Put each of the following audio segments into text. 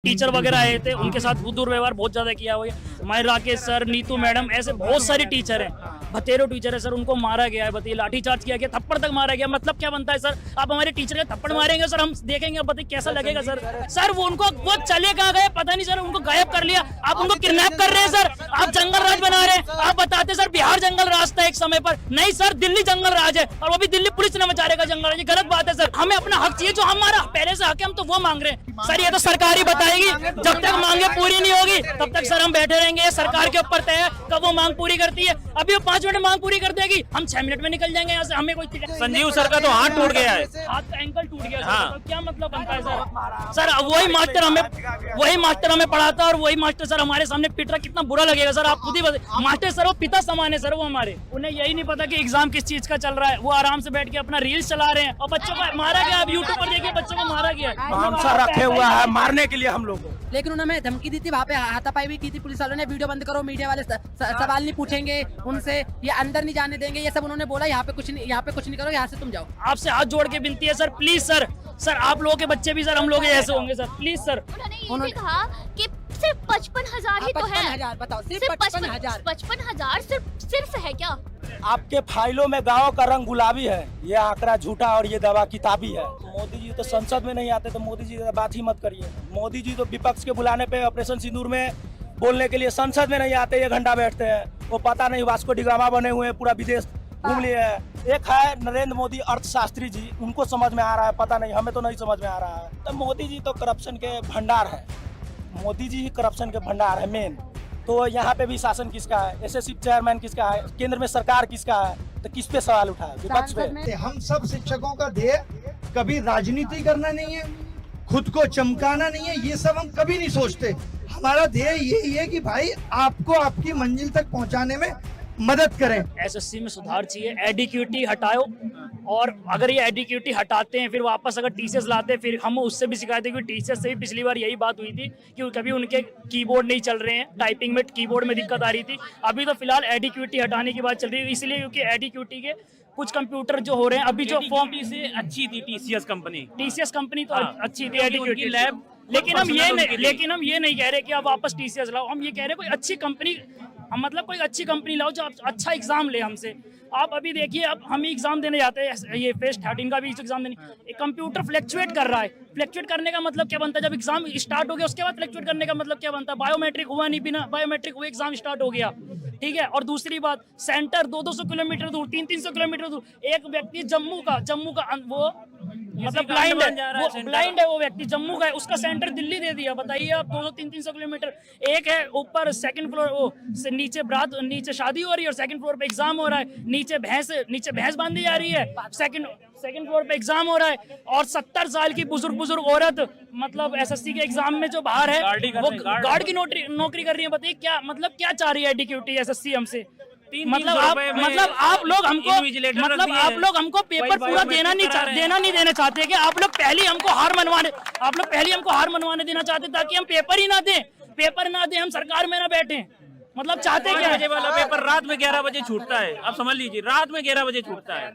Teacher वगैरह आए थे, उनके साथ दुर्व्यवहार बहुत ज्यादा किया हुआ है। हमारे राकेश सर, नीतू मैडम, ऐसे बहुत सारे टीचर हैं, भतेरो टीचर है सर, उनको मारा गया है, बताइए लाठीचार्ज किया गया, थप्पड़ तक मारा गया। मतलब क्या बनता है सर, आप हमारे टीचर के थप्पड़ मारेंगे सर, हम देखेंगे, बताइए कैसा लगेगा सर। सर वो उनको वो चले कहाँ गए पता नहीं सर, उनको गायब कर लिया, आप उनको किडनैप कर रहे हैं सर, आप जंगल राज बना रहे हैं। आप बताते सर बिहार जंगल राज था एक समय पर, नहीं सर दिल्ली जंगल राज है, और वो भी दिल्ली पुलिस ने मचा रहेगा जंगल राज। ये गलत बात है सर, हमें अपना हक चाहिए, जो हमारा पहले से हक है हम तो वो मांग रहे हैं सर। ये तो सरकार ही बताएगी, जब तक मांगे पूरी नहीं होगी तब तक सर हम बैठे रहेंगे। सरकार के ऊपर तय है कब वो मांग पूरी करती है। अभी वो 5 मिनट में मांग पूरी कर देगी, हम 6 मिनट में निकल जाएंगे यहाँ से। हमें कोई संजीव सर का तो हाथ टूट गया है, हाथ का एंकल टूट गया हाँ। तो क्या मतलब बनता है सर। सर वही मास्टर हमें पढ़ाता और वही मास्टर सर हमारे सामने पिट रहा, कितना बुरा लगेगा सर। आप खुद ही बताइए, मास्टर सर वो पिता समान है सर, वो हमारे, उन्हें यही नहीं पता कि एग्जाम किस चीज का चल रहा है। वो आराम से बैठ के अपना रील्स चला रहे हैं और बच्चों को मारा गया। आप यूट्यूब पर देखिए बच्चों को मारा गया, हम सर रखे हुआ है मारने के लिए हम लोग को। लेकिन उन्होंने धमकी दी थी, वहाँ पे हाथापाई भी की थी पुलिस वालों ने। वीडियो बंद करो, मीडिया वाले सवाल नहीं पूछेंगे उनसे, ये अंदर नहीं जाने देंगे, ये सब उन्होंने बोला। यहाँ पे कुछ नहीं करो, यहाँ से तुम जाओ। आपसे हाथ जोड़ के विनती है सर, प्लीज सर, सर आप लोगों के बच्चे भी सर हम लोग ऐसे होंगे सर, प्लीज सर। उन्होंने ये भी कहा कि सिर्फ 55,000 ही तो है। 55,000 बताओ, सिर्फ 55,000 55,000 सिर्फ है क्या? आपके फाइलों में गाँव का रंग गुलाबी है, ये आंकड़ा झूठा और ये दवा किताबी है। मोदी जी तो संसद में नहीं आते, तो मोदी जी से बात ही मत करिए। मोदी जी तो विपक्ष के बुलाने पे ऑपरेशन सिंदूर में बोलने के लिए संसद में नहीं आते, 1 घंटा बैठते हैं। वो पता नहीं वास्को डिगामा बने हुए हैं, पूरा विदेश घूम लिए है। एक है नरेंद्र मोदी अर्थशास्त्री जी, उनको समझ में आ रहा है, पता नहीं हमें तो नहीं समझ में आ रहा है। तो मोदी जी तो करप्शन के भंडार है, मोदी जी ही करप्शन के भंडार है मेन। तो यहाँ पे भी शासन किसका है, एसएससी चेयरमैन किसका है, केंद्र में सरकार किसका है, तो किस पे सवाल उठाए, विपक्ष पे। हम सब शिक्षकों का ध्येय कभी राजनीति करना नहीं है, खुद को चमकाना नहीं है, ये सब हम कभी नहीं सोचते। हमारा ध्येय यही है कि भाई आपको आपकी मंजिल तक पहुंचाने में मदद करें। एसएससी में सुधार चाहिए, एडिक्यूटी हटाओ, और अगर ये एडिक्यूटी हटाते हैं फिर वापस अगर टीसीएस लाते हैं, फिर हम उससे भी शिकायत है कि टीसीएस से भी पिछली बार यही बात हुई थी कि कभी उनके कीबोर्ड नहीं चल रहे हैं, टाइपिंग में कीबोर्ड में दिक्कत आ रही थी। अभी तो फिलहाल एडिक्यूटी हटाने की बात चल रही है, इसलिए क्योंकि एडिक्यूटी के कुछ कंप्यूटर जो हो रहे हैं अभी जो फॉर्म से अच्छी थी टीसीएस कंपनी तो अच्छी थी एडिक्यूटी लैब। लेकिन हम ये नहीं कह रहे कि आप वापस टीसीएस लाओ, हम ये कह रहे कोई अच्छी कंपनी, मतलब कोई अच्छी कंपनी लाओ जो अच्छा एग्जाम ले हमसे। आप अभी देखिए, अब हम एग्जाम देने जाते हैं, ये फेस 13 का भी एग्जाम देने, कंप्यूटर फ्लक्चुएट कर रहा है। फ्लक्चुएट करने का मतलब क्या बनता है, जब एग्जाम स्टार्ट हो गया उसके बाद फ्लक्चुएट करने का मतलब क्या बनता है। बायोमेट्रिक हुआ नहीं, बिना बायोमेट्रिक हुए एग्जाम स्टार्ट हो गया, ठीक है। और दूसरी बात, सेंटर 200-200 किलोमीटर दूर, 300-300 किलोमीटर दूर। एक व्यक्ति जम्मू का वो मतलब ब्लाइंड है वो व्यक्ति, जम्मू का है, उसका सेंटर दिल्ली दे दिया। बताइए आप, 200-300 किलोमीटर। एक है ऊपर सेकंड फ्लोर, वो नीचे शादी हो रही है और सेकंड फ्लोर पे एग्जाम हो रहा है, नीचे भैंस बांधी जा रही है, सेकंड फ्लोर पे एग्जाम हो रहा है। और 70 साल की बुजुर्ग औरत, मतलब एसएससी के एग्जाम में जो बाहर है वो गार्ड की नौकरी कर रही है। बताइए क्या मतलब, क्या चाह रही है एडिक्यूटी एसएससी हमसे। मतलब आप लोग हमको पेपर पूरा देना नहीं देना चाहते कि आप लोग पहले हमको हार मनवाने देना चाहते, ताकि हम पेपर ना दें, हम सरकार में ना बैठे। मतलब चाहते क्या है, वाला पेपर रात में 11 बजे छूटता है। आप समझ लीजिए, रात में 11 बजे छूटता है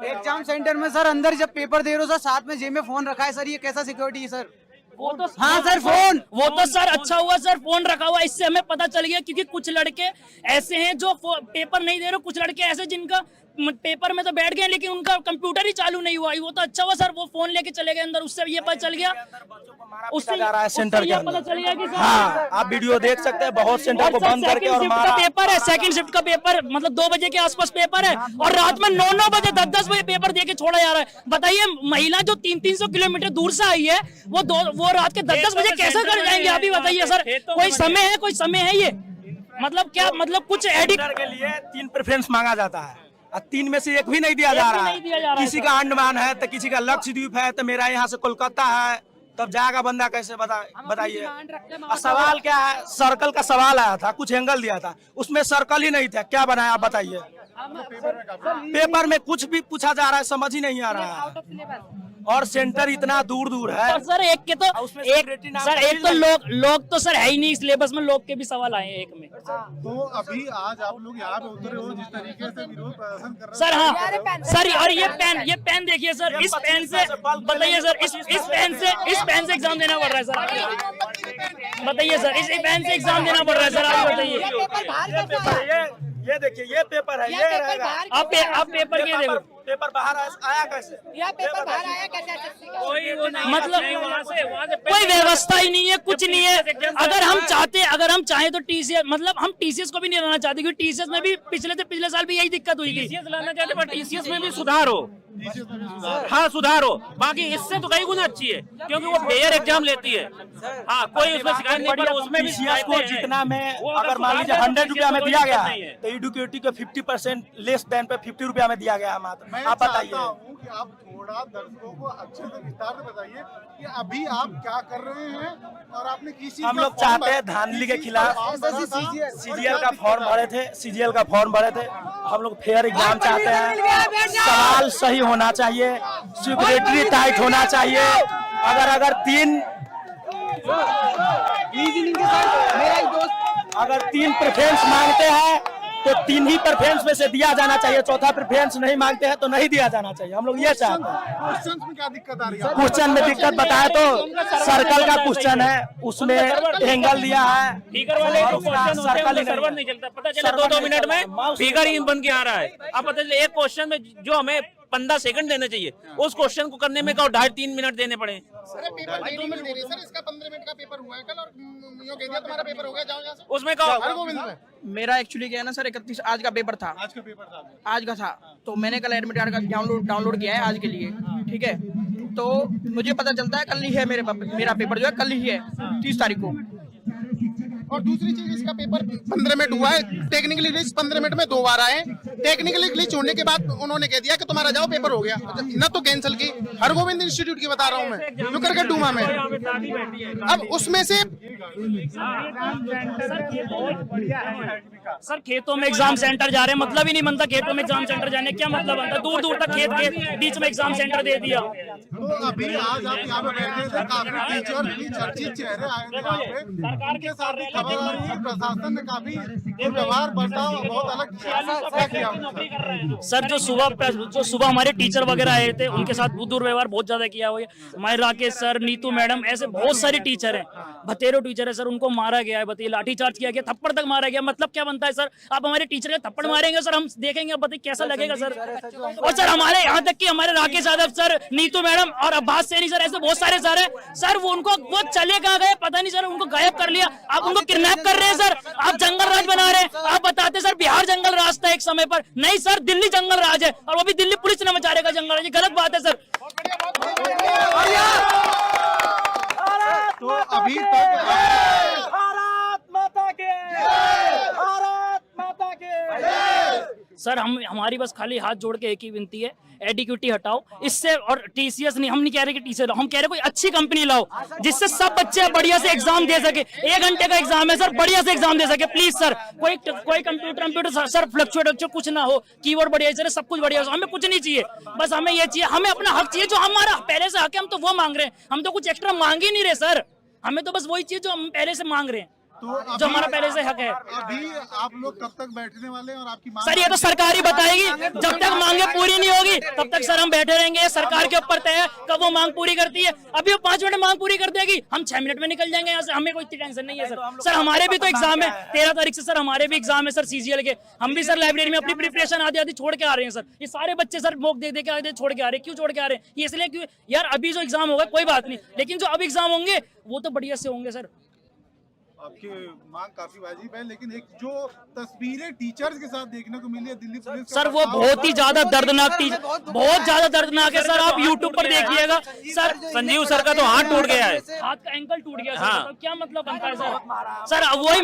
एग्जाम सेंटर में। सर अंदर जब पेपर दे रहे हो सर, साथ में जेब में फोन रखा है सर, ये कैसा सिक्योरिटी है सर? वो तो हाँ सर, वो तो सर अच्छा हुआ सर फोन रखा हुआ, इससे हमें पता चल गया। क्योंकि कुछ लड़के ऐसे हैं जो पेपर नहीं दे रहे, कुछ लड़के ऐसे जिनका पेपर में तो बैठ गए लेकिन उनका कंप्यूटर ही चालू नहीं हुआ। वो तो अच्छा हुआ सर, वो फोन लेके चले गए अंदर, उससे ये पता चल गया, उससे जा रहा है सेंटर के पता चल गया कि हाँ, आप वीडियो देख सकते हैं, बहुत सेंटर को बंद करके। और पेपर है, सेकंड शिफ्ट का पेपर, मतलब 2 बजे के आसपास पेपर है, और रात में 9 बजे 10 बजे पेपर देके छोड़ा जा रहा है। बताइए, महिला जो 300 किलोमीटर दूर से आई है, वो रात के 10 बजे कैसे कर जाएंगे? अभी बताइए सर, कोई समय है ये? मतलब क्या, मतलब कुछ एडिक्ट के लिए 3 प्रेफरेंस मांगा जाता है, 3 में से 1 भी नहीं दिया जा रहा है। किसी का अंडमान है तो किसी का लक्षद्वीप है, तो मेरा यहाँ से कोलकाता है, तब जाएगा बंदा कैसे, बताइए। सवाल क्या है, सर्कल का सवाल आया था, कुछ एंगल दिया था, उसमें सर्कल ही नहीं था, क्या बनाया आप बताइए। पेपर में कुछ भी पूछा जा रहा है, समझ ही नहीं आ रहा है। और सेंटर इतना दूर दूर है। और सर एक के तो उसमें एक security नाम सर का एक तो चीज़ लोग तो सर है ही नहीं सिलेबस में, लोग के भी सवाल आए हैं एक में। तो अभी आज आप लोग यहाँ पे उतरे हो, जिस तरीके से विरोध प्रदर्शन कर रहे सर हाँ सर, और ये पेन देखिए सर, इस पेन से बताइए सर, इस पेन से एग्जाम देना पड़ रहा है सर, बताइए सर, इस पेन से एग्जाम देना पड़ रहा है सर, आप बताइए। ये देखिए, ये पेपर है, ये रहेगा। आप पेपर ये देखो, पेपर बाहर आया कैसे? यह पेपर बाहर आया कैसे? मतलब कोई व्यवस्था ही नहीं है, कुछ नहीं है। अगर हम चाहें तो टीसीएस, मतलब हम टीसीएस को भी नहीं लाना चाहते, क्योंकि टीसीएस में भी पिछले साल भी यही दिक्कत हुई थी। टीसीएस लाना चाहते पर टीसीएस में भी सुधार हो, हाँ सुधार हो, बाकी इससे तो कई गुना अच्छी है, क्योंकि वो फेयर एग्जाम लेती है। हाँ कोई उसमें शिकायत नहीं, पर उसमें भी TCS को जितना में अगर मान लीजिए 100 रुपया में दिया गया है, तो एडुकेटिव को 50% लेस देन पे 50 रुपया में दिया गया है मात्र। मैं आप बताइए। चाहता हूँ कि आप थोड़ा दर्शकों को अच्छे से विस्तार से बताइए कि अभी आप क्या कर रहे हैं और आपने किस चीज हम का लोग फॉर्म चाहते भरा- हैं धांधली के खिलाफ किस चीज का फॉर्म भरा था? सीजीएल का फॉर्म भरे थे, सीजीएल का फॉर्म भरे थे। हम लोग फेयर एग्जाम चाहते हैं, सवाल सही होना चाहिए, सिक्योरिटी टाइट होना चाहिए। अगर तीन प्रेफरेंस मांगते हैं तो 3 ही प्रेफरेंस में से दिया जाना चाहिए, चौथा प्रेफरेंस नहीं मांगते हैं तो नहीं दिया जाना चाहिए। हम लोग ये चाहते हैं। क्वेश्चंस में क्या दिक्कत आ रही है? क्वेश्चन में दिक्कत बताए तो सर्कल का क्वेश्चन है, उसमें एंगल दिया है, फिगर वाले और जो उसका क्वेश्चन होते हैं सर्कल उनका ही सर्वर नहीं नहीं चलता, पता चला सर्वर 2 नहीं मिनट में चलता। फिगर ही बन के आ रहा है। अब पता चला एक क्वेश्चन में जो हमें 15 सेकंड देने चाहिए, उस क्वेश्चन को करने में 2.5-3 मिनट देने पड़े। उसमें का मेरा एक्चुअली क्या है ना सर, 31 आज का पेपर था, आज का था, तो मैंने कल एडमिट कार्ड का डाउनलोड किया है आज के लिए, ठीक है। तो मुझे पता चलता है कल ही है मेरा पेपर जो है कल ही है, 30 तारीख को। और दूसरी चीज, इसका पेपर 15 मिनट हुआ है, टेक्निकली ग्लिच 15 मिनट में 2 बार आए। टेक्निकली ग्लिच होने के बाद उन्होंने कह दिया कि तुम्हारा जाओ पेपर हो गया, न तो कैंसिल की। हरगोविंद इंस्टीट्यूट की बता रहा हूँ मैं, जो करके डूमा में। अब उसमें से सर खेतों में एग्जाम सेंटर जा रहे हैं, मतलब ही नहीं बनता खेतों में एग्जाम सेंटर जाने, क्या मतलब बनता? दूर दूर तक खेत के बीच में एग्जाम सेंटर दे दिया। तो अभी आज आप यहाँ पे बैठे थे, काफी टीचर भी चर्चित चेहरे आए थे यहाँ पे, उनके साथ भी खबर आ रही है प्रशासन ने काफी व्यवहार बर्ताव बहुत अलग क्या किया। सर जो सुबह हमारे टीचर वगैरह आए थे, उनके साथ दुर्व्यवहार बहुत ज्यादा किया हुआ है। हमारे राकेश सर, नीतू मैडम, ऐसे बहुत सारे टीचर हैं, भतेरो टीचर है सर, उनको मारा गया है, बताइए लाठीचार्ज किया गया, थप्पड़ तक मारा गया। मतलब क्या बनता है सर? आप हमारे टीचर के थप्पड़ मारेंगे सर, हम देखेंगे, अब बताइए कैसा लगेगा सर। और सर हमारे यहाँ तक कि हमारे राकेश यादव सर, नीतू मैडम और अब्बास सैनी सर, ऐसे बहुत सारे सर है सर, वो चले कहाँ गए पता नहीं सर, उनको गायब कर लिया। आप उनको किडनैप कर रहे हैं सर, आप जंगल राज बना रहे हैं। आप बताते सर बिहार जंगल राज था एक समय पर, नहीं सर दिल्ली जंगल राज है, और वो भी दिल्ली पुलिस ने मचा रहेगा जंगल राज, ये गलत बात है सर। तो अभी तक भारत माता के, भारत माता के। सर हमारी बस खाली हाथ जोड़ के एक ही विनती है, एडिक्यूटी हटाओ इससे, और टीसीएस नहीं, हम नहीं कह रहे कि टीसीएस लाओ, हम कह रहे कोई अच्छी कंपनी लाओ जिससे सब बच्चे बढ़िया से एग्जाम दे सके। 1 घंटे का एग्जाम है सर, बढ़िया से एग्जाम दे सके प्लीज सर। कोई कंप्यूटर सर फ्लक्चुएट कुछ ना हो, कीबोर्ड बढ़िया सर, सब कुछ बढ़िया हो, हमें कुछ नहीं चाहिए, बस हमें ये चाहिए, हमें अपना हक चाहिए जो हमारा पहले से हक है, हम तो वो मांग रहे हैं, हम तो कुछ एक्स्ट्रा मांग ही नहीं रहे सर, हमें तो बस वही चाहिए जो हम पहले से मांग रहे हैं, जो हमारा पहले से हक है। अभी आप लोग कब तक बैठने वाले हैं और आपकी मांग? सर ये तो सरकार ही बताएगी, जब तक मांगे पूरी नहीं होगी तब तक सर हम बैठे रहेंगे, सरकार के ऊपर तय है कब वो मांग पूरी करती है। अभी वो 5 मिनट में मांग पूरी कर देगी, हम 6 मिनट में निकल जाएंगे यहाँ से, हमें कोई इतनी टेंशन नहीं है सर। सर हमारे भी तो एग्जाम है 13 तारीख से, सर हमारे भी एग्जाम है सर सीजीएल के, हम भी सर लाइब्रेरी में अपनी प्रिपरेशन आधी छोड़ के आ रहे हैं सर। ये सारे बच्चे सर मॉक दे के आधे छोड़ के आ रहे हैं, क्यों छोड़ के आ रहे हैं? ये इसलिए क्यों यार, अभी जो एग्जाम होगा कोई बात नहीं, लेकिन जो अब एग्जाम होंगे वो तो बढ़िया से होंगे सर। आपकी मांग काफी वाजिब है, लेकिन एक जो तस्वीरें टीचर्स के साथ देखने को मिली है दिल्ली पुलिस का, सर वो बहुत ही ज्यादा दर्दनाक थी, बहुत ज्यादा दर्दनाक है सर, आप यूट्यूब पर देखिएगा सर। संजीव सर का तो हाथ टूट गया है, हाथ का एंकल टूट गया सर, हाँ। तो क्या मतलब बनता है सर? सर वही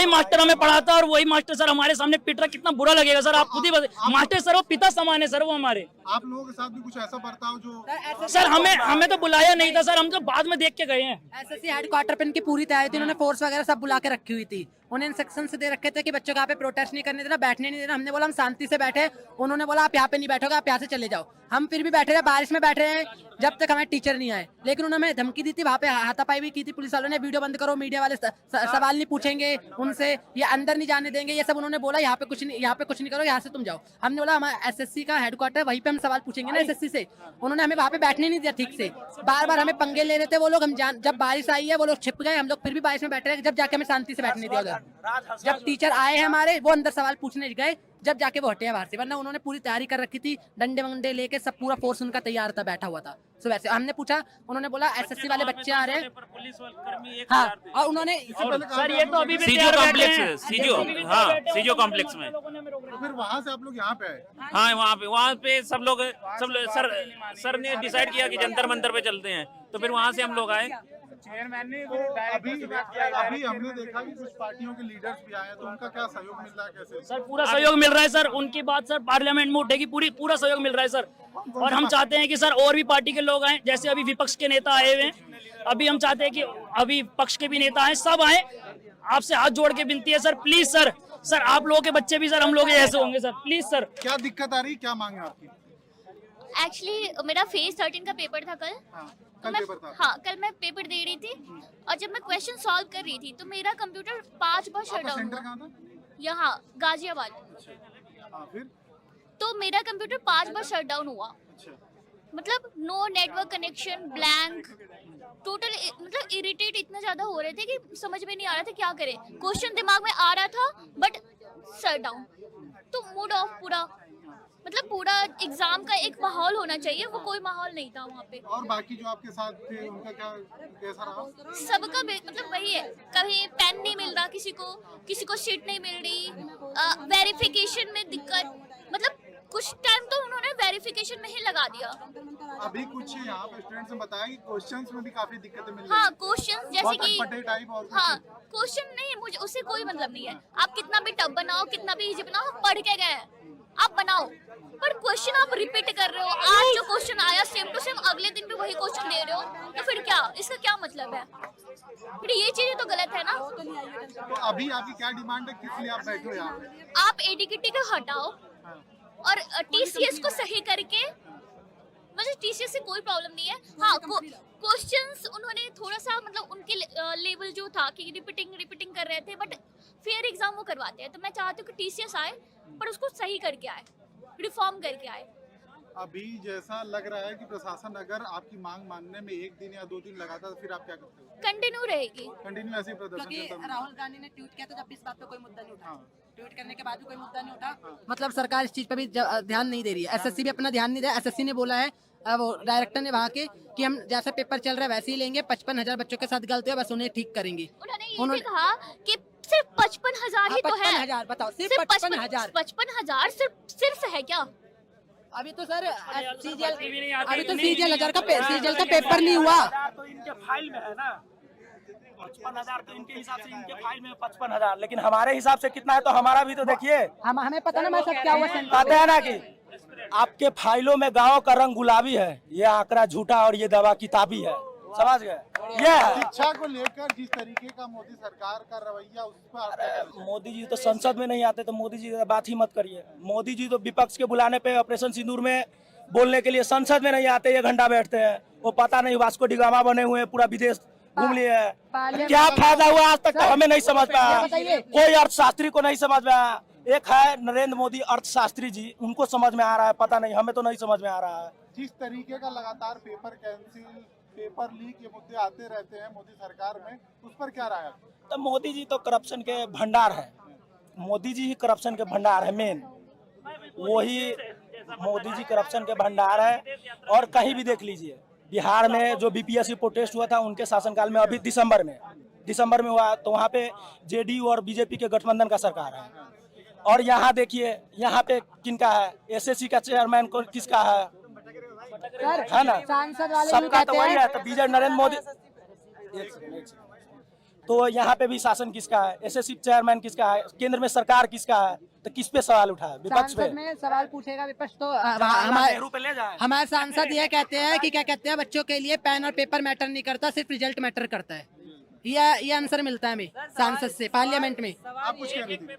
मास्टर हमें पढ़ाता और वही मास्टर सर हमारे सामने पिट रहा, कितना बुरा लगेगा सर, आप खुद ही बताइए। मास्टर सर वो पिता समान है सर, वो हमारे। आप लोगों के साथ भी कुछ ऐसा बर्ताव जो सर हमें तो बुलाया नहीं था सर, हम तो बाद में देख के गए हैं। एसएससी हेडक्वार्टर पे इनकी पूरी तैयारी थी, उन्होंने फोर्स वगैरह सब बुला के रखी हुई थी, उन्हें इंस्ट्रक्शन दे रखे थे कि बच्चों को यहाँ पे प्रोटेस्ट नहीं करने देना, बैठने नहीं देना। हमने बोला हम शांति से बैठे, उन्होंने बोला आप यहाँ पे नहीं बैठोगे, आप यहाँ से चले जाओ। हम फिर भी बैठे रहे, बारिश में बैठे रहे जब तक हमारे टीचर नहीं आए। लेकिन उन्होंने हमें धमकी दी थी, वहाँ पे हाथापाई भी की थी पुलिस वालों ने, वीडियो बंद करो, मीडिया वाले सवाल नहीं पूछेंगे उनसे, ये अंदर नहीं जाने देंगे, ये सब उन्होंने बोला। यहाँ पे कुछ नहीं करो, यहाँ से तुम जाओ। हमने बोला हमारा एसएससी का हेडक्वार्टर, वहीं पे हम सवाल पूछेंगे ना एसएससी से। उन्होंने हमें वहाँ पे बैठने नहीं दिया ठीक से, बार बार हमें पंगे ले रहे थे वो लोग। हम जब बारिश आई है वो लोग छिप गए, हम लोग फिर भी बारिश में बैठे रहे, जब जाके हमें शांति से बैठने दिया उधर। जब टीचर आए हैं हमारे, वो अंदर सवाल पूछने गए, जब जाके वो हटे हैं बाहर से, वरना उन्होंने पूरी तैयारी कर रखी थी, डंडे वंडे लेके सब पूरा फोर्स उनका तैयार था, बैठा हुआ था। सो वैसे हमने पूछा, उन्होंने बोला एसएससी वाले बच्चे आ रहे हैं। हाँ, और उन्होंने सर ये तो अभी भी सीजो तैयार बैठे कॉम्प्लेक्स हैं। है, सीजो, हाँ सीजो कॉम्प्लेक्स में। तो फिर वहाँ से आप लोग यहाँ पे आए? हाँ वहाँ पे सब लोग सर ने डिसाइड किया कि जंतर मंतर पे चलते हैं, तो फिर वहाँ से हम लोग आए। अभी हमने देखा कि कुछ पार्टियों के लीडर्स भी आए हैं, तो उनका क्या सहयोग मिल रहा है, कैसे? सर पूरा सहयोग मिल रहा है सर, उनकी बात सर पार्लियामेंट में उठेगी, पूरा सहयोग मिल रहा है सर। और हम चाहते हैं कि सर और भी पार्टी के लोग आए, जैसे अभी विपक्ष के नेता आए हुए हैं, अभी हम चाहते हैं कि अभी पक्ष के भी नेता आए, सब आए। आपसे हाथ जोड़ के विनती है सर, प्लीज सर, आप लोगों के बच्चे भी सर हम लोग ऐसे होंगे सर, प्लीज सर। क्या दिक्कत आ रही, क्या मांग है आपकी? एक्चुअली मेरा फेज 13 का पेपर था कल। हाँ, कल मैं पेपर दे रही थी और जब मैं क्वेश्चन सॉल्व कर रही थी तो मेरा कंप्यूटर 5 बार शट डाउन हुआ। यहाँ गाजियाबाद। फिर तो मेरा कंप्यूटर 5 बार शट डाउन हुआ। मतलब no network connection, blank, total मतलब इरिटेट इतना ज्यादा हो रहे थे कि समझ में नहीं आ रहा था क्या करें। क्वेश्चन दिमाग में आ रहा था बट शट डाउन, तो मूड ऑफ पूरा। मतलब पूरा एग्जाम का एक माहौल होना चाहिए, वो कोई माहौल नहीं था वहाँ पे। और बाकी जो आपके साथ थे उनका क्या, कैसा रहा? सबका मतलब वही है, कहीं पेन नहीं मिल रहा किसी को शीट नहीं मिल रही, वेरिफिकेशन में दिक्कत। मतलब कुछ टाइम तो उन्होंने वेरिफिकेशन में ही लगा दिया। अभी कुछ यहाँ पे स्टूडेंट्स ने बताया कि क्वेश्चंस में भी काफी दिक्कतें मिल रही हाँ, क्वेश्चन जैसे कि हाँ, क्वेश्चन नहीं, मुझे उससे कोई मतलब नहीं है। आप कितना भी टफ बनाओ, कितना भी इजी बनाओ, हम पढ़ के गए, आप बनाओ, पर क्वेश्चन आप रिपीट कर रहे हो। आज जो क्वेश्चन आया सेम टू सेम अगले दिन भी वही क्वेश्चन दे रहे हो, तो फिर क्या, इसका क्या मतलब है? फिर ये चीजें तो गलत है ना। तो अभी आपकी क्या डिमांड है, किस लिए आप बैठे हो यहाँ पे? आप एडीकेटी को हटाओ और टीसीएस को सही करके, मुझे टीसीएस से कोई प्रॉब्लम नहीं है। हाँ, क्वेश्चंस उन्होंने थोड़ा सा मतलब उनके लेवल जो था कि रिपीटिंग कर रहे थे, बट फेयर एग्जाम वो करवाते हैं। तो मैं चाहती हूँ कि टीसीएस आए पर उसको सही करके आए, रिफॉर्म करके आए। अभी जैसा लग रहा है कि प्रशासन अगर आपकी मांग मानने में 1 दिन या 2 दिन लगाता तो फिर आप क्या करते हो? कंटिन्यू रहेगी, कंटिन्यू ऐसे ही प्रदर्शन क्योंकि करते राहुल गांधी ने ट्वीट किया था, जब इस बात पे कोई मुद्दा नहीं उठा। ट्वीट करने के बाद भी कोई मुद्दा नहीं उठा। मतलब सरकार इस चीज पे भी ध्यान नहीं दे रही है। एसएससी भी अपना ध्यान नहीं दे रहा। एसएससी ने बोला है, वो डायरेक्टर ने वहाँ के, कि हम जैसा पेपर चल रहा है वैसे ही लेंगे, 55,000 बच्चों के साथ गलती है बस उन्हें ठीक करेंगे। उन्होंने ये भी कहा कि सिर्फ 55,000 ही तो है। 55,000 बताओ, सिर्फ 55,000। 55,000 सिर्फ है क्या? अभी तो सर सीजीएल का पेपर नहीं हुआ। तो इनके फाइल में है ना 55,000, तो इनके हिसाब से इनके फाइल में 55,000, लेकिन हमारे हिसाब से कितना है तो हमारा भी तो देखिए। हमें पता ना मैं सब क्या हुआ। कहते हैं ना कि आपके फाइलों में गाँव का रंग गुलाबी है, ये आंकड़ा झूठा और ये दवा किताबी है, समझ गए? ये है शिक्षा को लेकर जिस तरीके का मोदी सरकार का रवैया, उस पर मोदी जी तो संसद में नहीं आते, तो मोदी जी की बात ही मत करिए। मोदी जी तो विपक्ष के बुलाने पे ऑपरेशन सिंदूर में बोलने के लिए संसद में नहीं आते, 1 घंटा बैठते हैं। वो पता नहीं वास्को डी गामा बने हुए, पूरा विदेश घूम लिए। क्या फायदा हुआ आज तक, हमें नहीं समझ में आया। कोई अर्थशास्त्री को नहीं समझ में आया। एक है नरेंद्र मोदी अर्थशास्त्री जी, उनको समझ में आ रहा है, पता नहीं, हमें तो नहीं समझ में आ रहा है। जिस तरीके का लगातार पेपर कैंसिल, पेपर लीक ये मुद्दे आते रहते हैं मोदी सरकार में, उस पर क्या राय है? तो मोदी जी तो करप्शन के भंडार है। मोदी जी ही करप्शन के भंडार है, मेन वही मोदी जी करप्शन के भंडार है। और कहीं भी देख लीजिए, बिहार में जो बीपीएससी प्रोटेस्ट हुआ था उनके शासनकाल में, अभी दिसंबर में हुआ, तो वहाँ पे जेडीयू और बीजेपी के गठबंधन का सरकार है। और यहाँ देखिए, यहाँ पे किनका है, एसएससी का चेयरमैन को किसका है ना, सबका तो वही है। तो विजय नरेंद्र मोदी, तो यहाँ पे भी शासन किसका है, एसएससी चेयरमैन किसका है, केंद्र में सरकार किसका है, तो किस पे सवाल उठा है? विपक्ष पे। में सवाल पूछेगा विपक्ष तो हमारे सांसद ये कहते हैं कि क्या कहते हैं, बच्चों के लिए पेन और पेपर मैटर नहीं करता, सिर्फ रिजल्ट मैटर करता है। ये आंसर मिलता है हमें सांसद से पार्लियामेंट में। आप कुछ कह रही थी?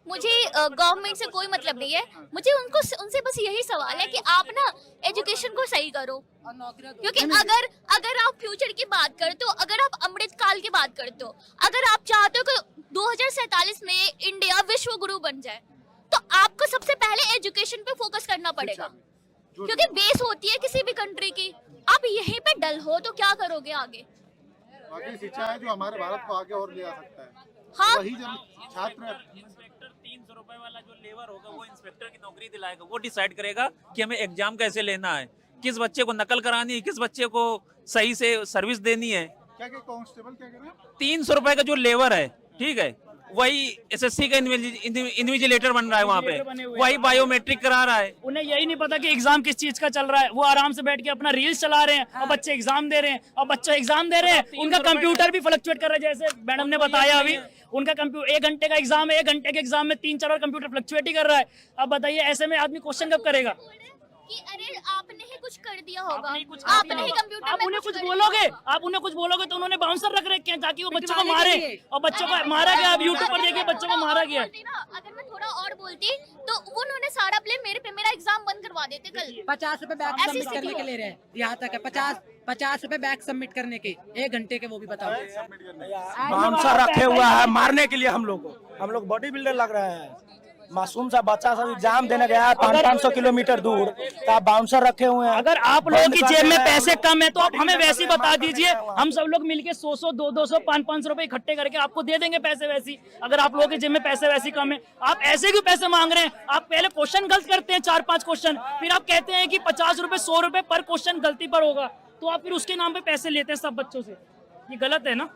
मुझे गवर्नमेंट से कोई मतलब नहीं है, मुझे उनसे बस यही सवाल है कि आप ना एजुकेशन को सही करो, क्योंकि अगर आप फ्यूचर की बात करते हो, अगर आप अमृत काल की बात करते हो, अगर आप चाहते हो कि 2047 में इंडिया विश्व गुरु बन जाए, तो आपको सबसे पहले एजुकेशन पे फोकस करना पड़ेगा, क्योंकि बेस होती है किसी भी कंट्री की। आप यहीं पे डल हो तो क्या करोगे आगे? बाकी शिक्षा है जो हमारे भारत को आगे और ले आ सकता है। हाँ, वही जब छात्र 300 रुपए वाला जो लेबर होगा वो इंस्पेक्टर की नौकरी दिलाएगा, वो डिसाइड करेगा कि हमें एग्जाम कैसे लेना है, किस बच्चे को नकल करानी है, किस बच्चे को सही से सर्विस देनी है। क्या कांस्टेबल क्या कह रहे हैं? 300 रुपए का जो लेबर है, ठीक है, वही एसएससी का इन्विजिलेटर बन रहा है वहाँ पे, वही बायोमेट्रिक करा रहा है। उन्हें यही नहीं पता कि एग्जाम किस चीज का चल रहा है, वो आराम से बैठ के अपना रील्स चला रहे हैं और बच्चे एग्जाम दे रहे हैं, और बच्चे एग्जाम दे रहे हैं, उनका कंप्यूटर भी फ्लक्चुएट कर रहा है, जैसे मैडम ने बताया अभी, उनका कंप्यूटर 1 घंटे का एग्जाम है, 1 घंटे के एग्जाम में 3-4 बार कंप्यूटर फ्लक्चुएट ही कर रहा है। अब बताइए ऐसे में आदमी क्वेश्चन कब करेगा? कि अरे आपने ही कुछ कर दिया होगा, आपने आपने ही कंप्यूटर आप में उन्हें कुछ कर बोलोगे, आप उन्हें कुछ बोलोगे तो उन्होंने बाउंसर रख रखे हैं ताकि वो बच्चों को मारे, और बच्चों को मारा गया। आप यूट्यूब पर देखिए बच्चों को मारा गया। अगर मैं थोड़ा और बोलती तो वो उन्होंने सारा प्ले मेरे पे, मेरा एग्जाम बंद करवा देते कल। 50 रुपए बैग ऐसी सबमिट स्थिति करने के हो। ले रहे हैं, यहाँ तक है 50 रुपए बैग सबमिट करने के, 1 घंटे के, वो भी बताओ। बाउंसर रखे हुआ है मारने के लिए हम लोग बॉडी बिल्डर लग रहे हैं। मासूम सा बच्चा सब एग्जाम देने गया है 500 किलोमीटर दूर, तो आप बाउंसर रखे हुए हैं। अगर आप लोगों की जेब में पैसे कम है तो आप हमें वैसे ही बता दीजिए, हम सब लोग मिलके 100-100, 200, 500 रुपए इकट्ठे करके आपको दे देंगे पैसे वैसी। अगर आप लोगों की जेब में पैसे वैसे कम है, आप ऐसे क्यों पैसे मांग रहे हैं? आप पहले क्वेश्चन गलत करते हैं 4-5 क्वेश्चन, फिर आप कहते हैं कि 50 रुपए 100 रुपए पर क्वेश्चन गलती पर होगा, तो आप फिर उसके नाम पे पैसे लेते हैं सब बच्चों से। ये गलत है ना।